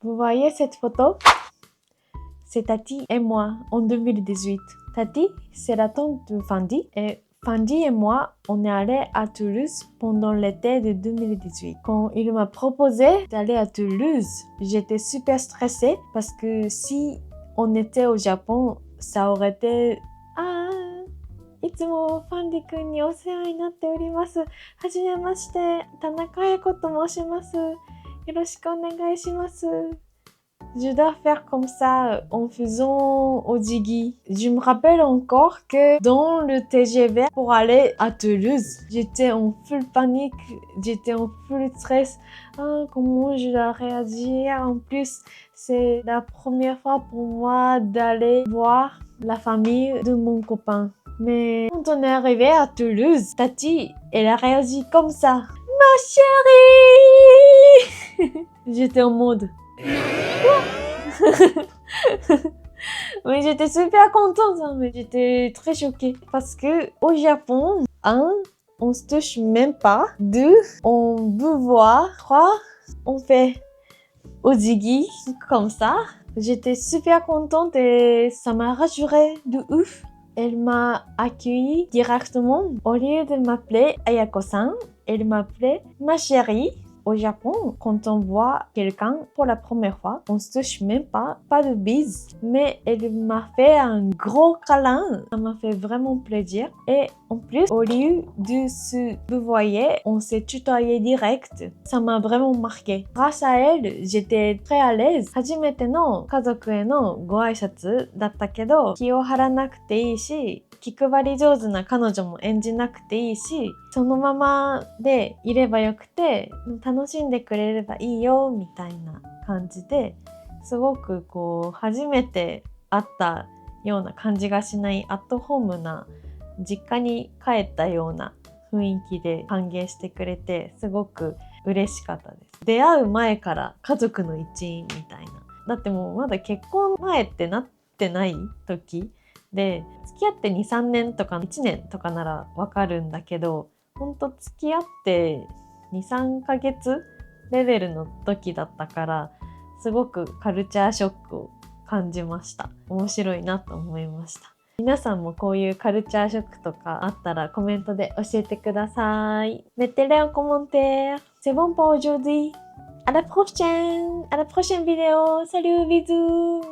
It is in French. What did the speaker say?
Vous voyez cette photo? C'est Tati et moi en 2018. Tati, c'est la tante de Fandi et Fandi et moi, on est allés à Toulouse pendant l'été de 2018. Quand il m'a proposé d'aller à Toulouse, j'étais super stressée parce que si on était au Japon, ça aurait été... Ah, いつもファンディ君にお世話になっております。はじめまして、田中彩子と申します。よろしくお願いします。Je dois faire comme ça en faisant Ojigi. Je me rappelle encore que dans le TGV pour aller à Toulouse, j'étais en full panique, j'étais en full stress. Ah, comment je dois réagir? En plus, c'est la première fois pour moi d'aller voir la famille de mon copain. Mais quand on est arrivé à Toulouse, Tati, elle a réagi comme ça. Ma chérie! J'étais en mode... Mais j'étais super contente, hein, mais j'étais très choquée parce que au Japon, on se touche même pas. 2, on peut voir. 3, on fait ojigi comme ça. J'étais super contente et ça m'a rassurée de ouf. Elle m'a accueillie directement. Au lieu de m'appeler Ayako-san, elle m'appelait ma chérie. Au Japon, quand on voit quelqu'un pour la première fois, on se touche même pas de bise. Mais elle m'a fait un gros câlin. Ça m'a fait vraiment plaisir. Et en plus, au lieu de se tutoyer, on s'est tutoyé direct. Ça m'a vraiment marqué. Grâce à elle, j'étais très à l'aise. 初めての家族へのご挨拶だったけど、気を張らなくていいし、気配り上手な彼女も演じなくていいし、そのままでいればよくて、楽しんでくれればいいよみたいな感じで、すごくこう初めて会ったような感じがしないアットホームな実家に帰ったような雰囲気で歓迎してくれて、すごく嬉しかったです。出会う前から家族の一員みたいな。だってもうまだ結婚前ってなってない時で、付き合って 2,3 年とか1年とかならわかるんだけど、ほんと付き合って 2,3 ヶ月レベルの時だったから、すごくカルチャーショックを感じました。面白いなと思いました。皆さんもこういうカルチャーショックとかあったらコメントで教えてください。Mettez-les en commentaire. C'est bon pour aujourd'hui. À la prochaine vidéo. Salut, bisous.